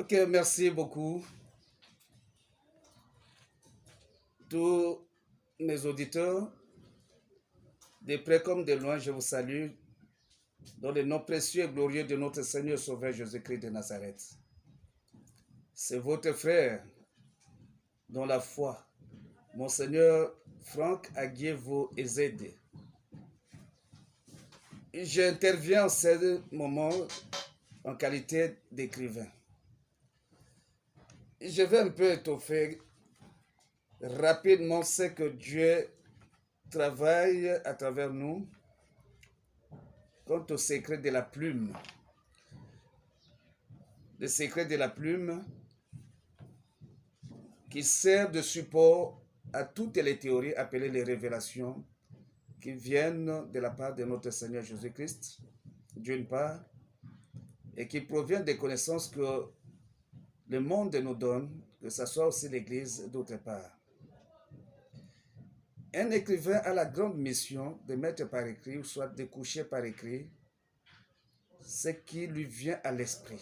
Ok, merci beaucoup. Tous mes auditeurs, de près comme de loin, je vous salue dans le nom précieux et glorieux de notre Seigneur Sauveur Jésus-Christ de Nazareth. C'est votre frère dans la foi, Monseigneur Franck Aguievo Ezede. J'interviens en ce moment en qualité d'écrivain. Je vais un peu étoffer rapidement ce que Dieu travaille à travers nous quant au secret de la plume. Le secret de la plume qui sert de support à toutes les théories appelées les révélations qui viennent de la part de notre Seigneur Jésus-Christ, d'une part, et qui proviennent des connaissances que le monde nous donne, que ce soit aussi l'Église d'autre part. Un écrivain a la grande mission de mettre par écrit, ou soit de coucher par écrit, ce qui lui vient à l'esprit.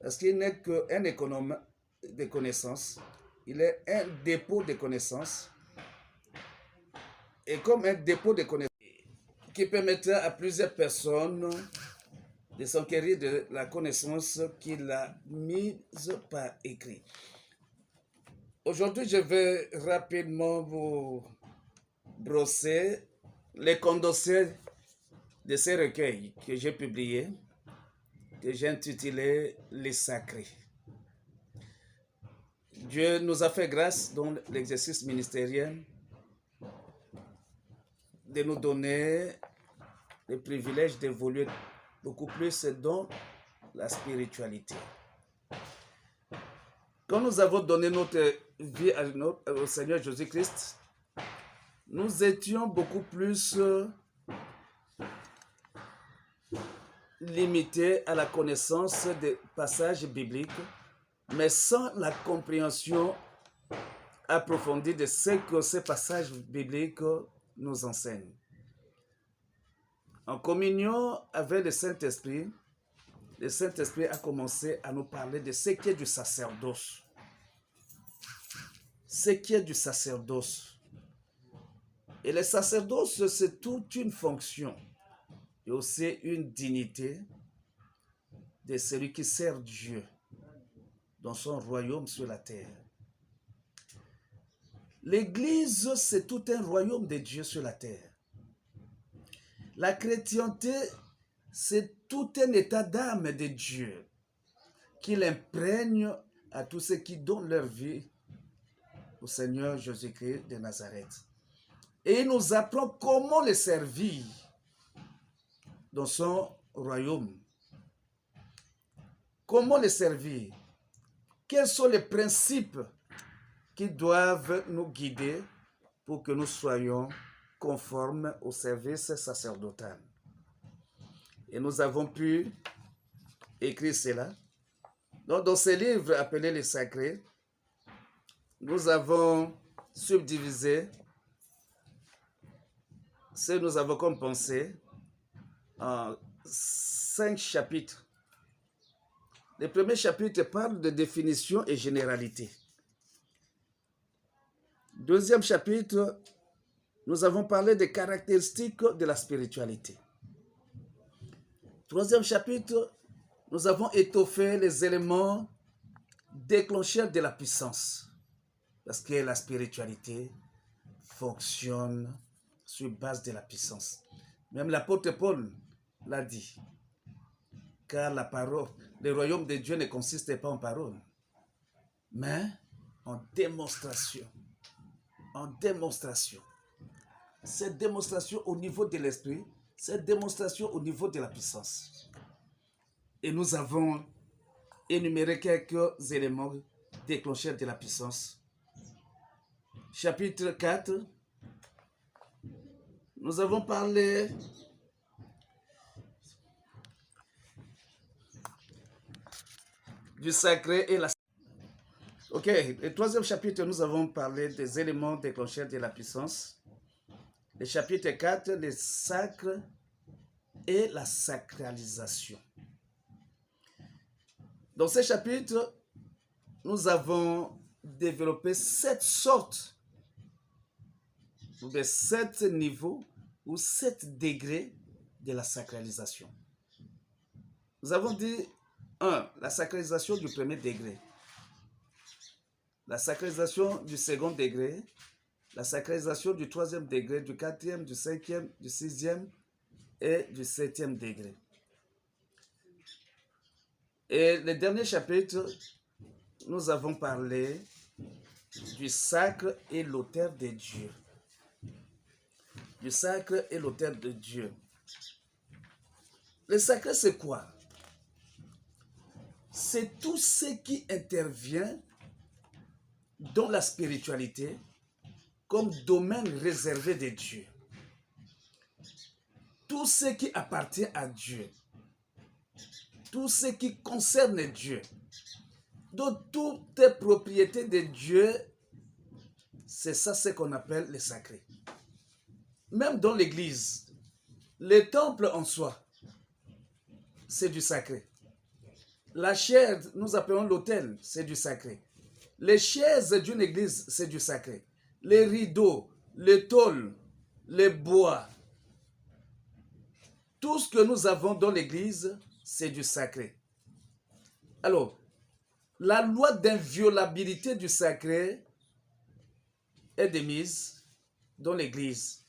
Parce qu'il n'est qu'un économe de connaissances, il est un dépôt de connaissances, et comme un dépôt de connaissances qui permettra à plusieurs personnes de s'enquérir de la connaissance qu'il a mise par écrit. Aujourd'hui, je vais rapidement vous brosser les condensés de ces recueils que j'ai publiés, que j'ai intitulé Les Sacrés. Dieu nous a fait grâce dans l'exercice ministériel de nous donner le privilège d'évoluer beaucoup plus dans la spiritualité. Quand nous avons donné notre vie au Seigneur Jésus-Christ, nous étions beaucoup plus limités à la connaissance des passages bibliques, mais sans la compréhension approfondie de ce que ces passages bibliques nous enseignent. En communion avec le Saint-Esprit a commencé à nous parler de ce qui est du sacerdoce. Ce qui est du sacerdoce. Et le sacerdoce, c'est toute une fonction et aussi une dignité de celui qui sert Dieu dans son royaume sur la terre. L'Église, c'est tout un royaume de Dieu sur la terre. La chrétienté, c'est tout un état d'âme de Dieu qu'il imprègne à tous ceux qui donnent leur vie au Seigneur Jésus-Christ de Nazareth. Et il nous apprend comment le servir dans son royaume. Comment le servir? Quels sont les principes qui doivent nous guider pour que nous soyons conformes au service sacerdotal? Et nous avons pu écrire cela. Donc, dans ce livre appelé Les Sacrés, nous avons subdivisé ce que nous avons comme pensée en 5 chapitres. Le premier chapitre parle de définition et généralité. Deuxième chapitre, nous avons parlé des caractéristiques de la spiritualité. Troisième chapitre, nous avons étoffé les éléments déclencheurs de la puissance. Parce que la spiritualité fonctionne sur base de la puissance. Même l'apôtre Paul l'a dit. Car la parole, le royaume de Dieu ne consiste pas en parole, mais en démonstration. En démonstration. Cette démonstration au niveau de l'esprit, cette démonstration au niveau de la puissance. Et nous avons énuméré quelques éléments déclencheurs de la puissance. Chapitre 4, nous avons parlé du sacré et la... Ok, le troisième chapitre, nous avons parlé des éléments déclencheurs de la puissance. Le chapitre 4, le sacre et la sacralisation. Dans ces chapitres, nous avons développé 7 sortes, ou bien 7 niveaux, ou 7 degrés de la sacralisation. Nous avons dit 1. La sacralisation du premier degré. La sacralisation du second degré. La sacralisation du troisième degré, du quatrième, du cinquième, du sixième et du septième degré. Et le dernier chapitre, nous avons parlé du sacre et l'autel de Dieu. Du sacre et l'autel de Dieu. Le sacré, c'est quoi? C'est tout ce qui intervient dans la spiritualité comme domaine réservé de Dieu. Tout ce qui appartient à Dieu. Tout ce qui concerne Dieu. Donc, toutes les propriétés de Dieu, c'est ça ce qu'on appelle le sacré. Même dans l'église, le temple en soi, c'est du sacré. La chaise, nous appelons l'autel, c'est du sacré. Les chaises d'une église, c'est du sacré. Les rideaux, les tôles, les bois, tout ce que nous avons dans l'église, c'est du sacré. Alors, la loi d'inviolabilité du sacré est démise dans l'église.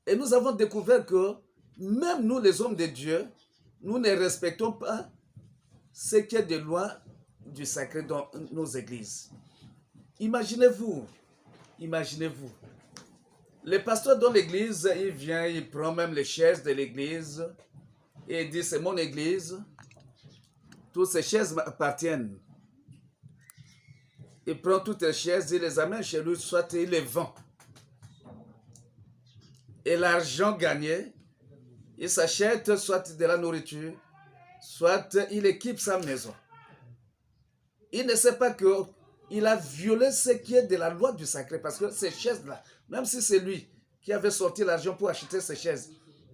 Et nous avons découvert que même nous, les hommes de Dieu, nous ne respectons pas ce qui est des lois du sacré dans nos églises. Imaginez-vous, le pasteur dans l'église, il vient, il prend même les chaises de l'église et il dit, c'est mon église, toutes ces chaises m'appartiennent. Il prend toutes les chaises, il les amène chez lui, soit il les vend. Et l'argent gagné, il s'achète soit de la nourriture, soit il équipe sa maison. Il ne sait pas qu'il a violé ce qui est de la loi du sacré, parce que ces chaises-là, même si c'est lui qui avait sorti l'argent pour acheter ces chaises,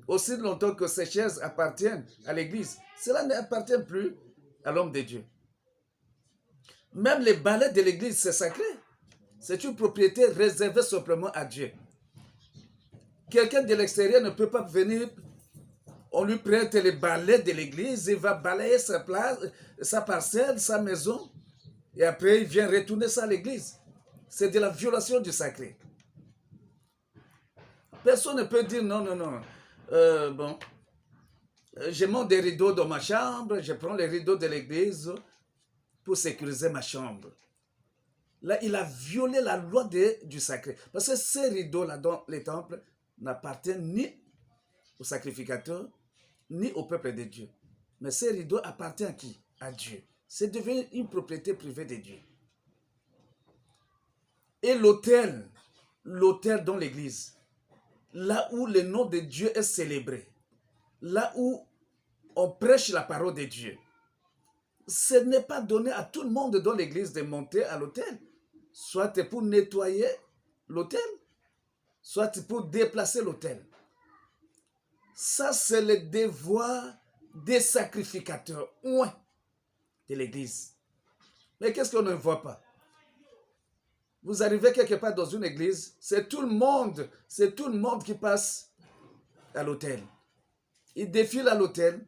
aussi longtemps que ces chaises appartiennent à l'église, cela n'appartient plus à l'homme de Dieu. Même les balais de l'église, c'est sacré. C'est une propriété réservée simplement à Dieu. Quelqu'un de l'extérieur ne peut pas venir, on lui prête les balais de l'église, il va balayer sa place, sa parcelle, sa maison, et après il vient retourner ça à l'église. C'est de la violation du sacré. Personne ne peut dire non, je monte des rideaux dans ma chambre, je prends les rideaux de l'église pour sécuriser ma chambre. Là, il a violé la loi du sacré. Parce que ces rideaux-là dans les temples n'appartiennent ni au sacrificateur, ni au peuple de Dieu. Mais ces rideaux appartiennent à qui? À Dieu. C'est devenu une propriété privée de Dieu. Et l'autel dans l'église, là où le nom de Dieu est célébré, là où on prêche la parole de Dieu, ce n'est pas donné à tout le monde dans l'église de monter à l'autel, soit pour nettoyer l'autel, soit pour déplacer l'autel. Ça, c'est le devoir des sacrificateurs, de l'église. Mais qu'est-ce qu'on ne voit pas? Vous arrivez quelque part dans une église, c'est tout le monde qui passe à l'autel. Il défile à l'autel.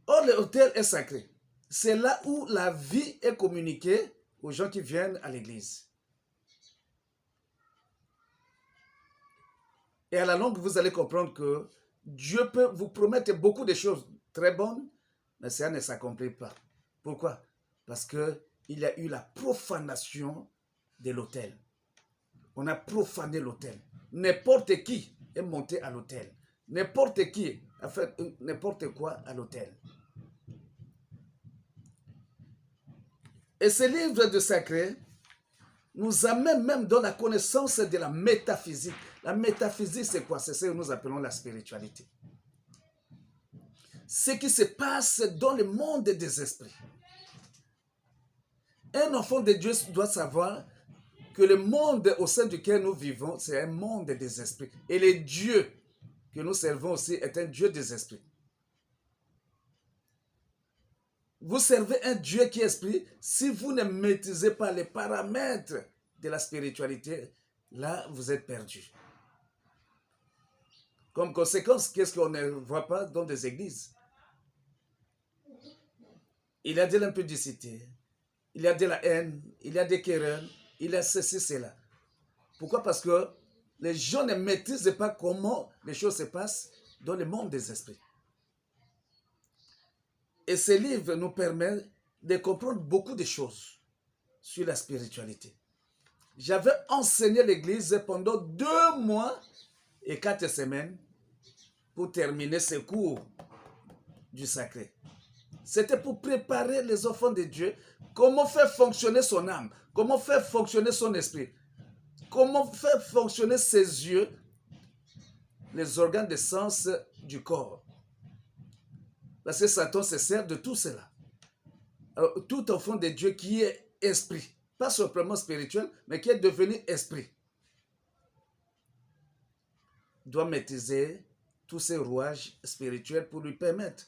Or, l'autel est sacré. C'est là où la vie est communiquée aux gens qui viennent à l'église. Et à la longue, vous allez comprendre que Dieu peut vous promettre beaucoup de choses très bonnes, mais ça ne s'accomplit pas. Pourquoi? Parce qu'il y a eu la profanation de l'autel. On a profané l'autel. N'importe qui est monté à l'autel. N'importe qui a fait n'importe quoi à l'autel. Et ce livre de sacré nous amène même dans la connaissance de la métaphysique. La métaphysique, c'est quoi? C'est ce que nous appelons la spiritualité. Ce qui se passe dans le monde des esprits. Un enfant de Dieu doit savoir que le monde au sein duquel nous vivons, c'est un monde des esprits. Et le Dieu que nous servons aussi est un Dieu des esprits. vous servez un Dieu qui est esprit, si vous ne maîtrisez pas les paramètres de la spiritualité, là, vous êtes perdu. Comme conséquence, qu'est-ce qu'on ne voit pas dans des églises? Il y a de l'impudicité, il y a de la haine, il y a des querelles, il y a ceci, cela. Pourquoi? Parce que les gens ne maîtrisent pas comment les choses se passent dans le monde des esprits. Et ce livre nous permet de comprendre beaucoup de choses sur la spiritualité. J'avais enseigné l'église pendant 2 mois et 4 semaines pour terminer ce cours du sacré. C'était pour préparer les enfants de Dieu, comment faire fonctionner son âme, comment faire fonctionner son esprit, comment faire fonctionner ses yeux, les organes de sens du corps. Parce que Satan se sert de tout cela. Alors, tout enfant de Dieu qui est esprit, pas simplement spirituel, mais qui est devenu esprit, doit maîtriser tous ces rouages spirituels pour lui permettre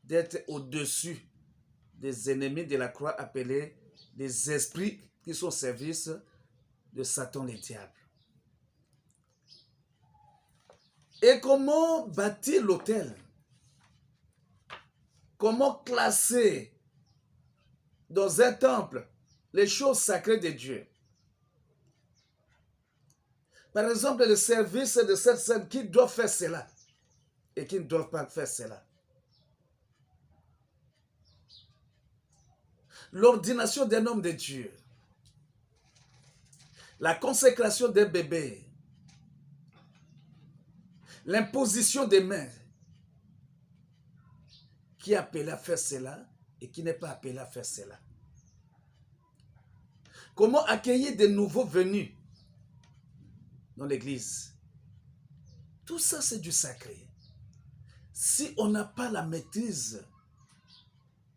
d'être au-dessus des ennemis de la croix appelés des esprits qui sont au service de Satan le diable. Et comment bâtir l'autel? Comment classer dans un temple les choses sacrées de Dieu? Par exemple, le service de cette scène, qui doit faire cela et qui ne doit pas faire cela? L'ordination d'un homme de Dieu, la consécration d'un bébé, l'imposition des mains, qui est appelé à faire cela et qui n'est pas appelé à faire cela. Comment accueillir des nouveaux venus dans l'église? Tout ça, c'est du sacré. Si on n'a pas la maîtrise,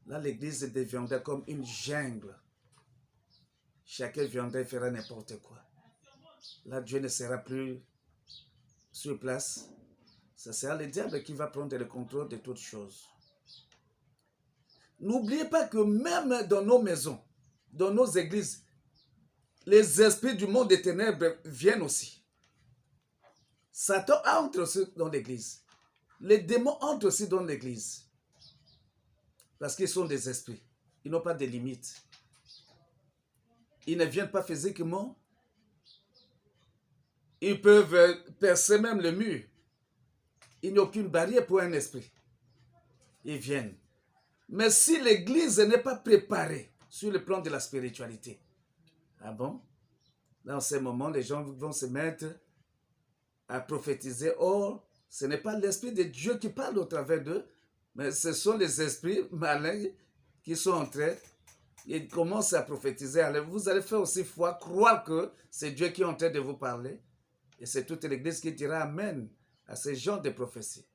là, l'église deviendra comme une jungle. Chacun viendra et fera n'importe quoi. Là, Dieu ne sera plus sur place. Ce sera le diable qui va prendre le contrôle de toutes choses. N'oubliez pas que même dans nos maisons, dans nos églises, les esprits du monde des ténèbres viennent aussi. Satan entre aussi dans l'église. Les démons entrent aussi dans l'église. Parce qu'ils sont des esprits. Ils n'ont pas de limites. Ils ne viennent pas physiquement. Ils peuvent percer même le mur. Il n'y a aucune barrière pour un esprit. Ils viennent. Mais si l'église n'est pas préparée sur le plan de la spiritualité, ah bon? Dans ces moments, les gens vont se mettre à prophétiser. Or, ce n'est pas l'Esprit de Dieu qui parle au travers d'eux, mais ce sont les esprits malins qui sont entrés. Ils commencent à prophétiser. Alors, vous allez faire aussi foi, croire que c'est Dieu qui est en train de vous parler. Et c'est toute l'église qui dira Amen à ce genre de prophétie.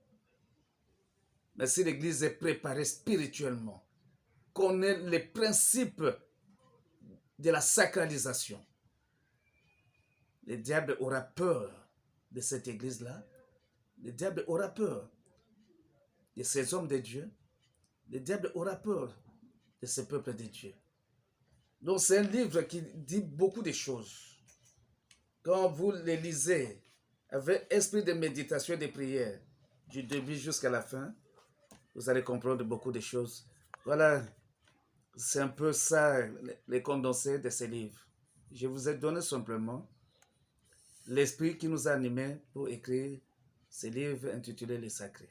Mais si l'église est préparée spirituellement, connaît les principes de la sacralisation, le diable aura peur de cette église-là. Le diable aura peur de ces hommes de Dieu. Le diable aura peur de ce peuple de Dieu. Donc c'est un livre qui dit beaucoup de choses. Quand vous le lisez avec esprit de méditation et de prière, du début jusqu'à la fin, vous allez comprendre beaucoup de choses. Voilà, c'est un peu ça, les condensés de ces livres. Je vous ai donné simplement l'esprit qui nous a animés pour écrire ce livre intitulé Les Sacrés.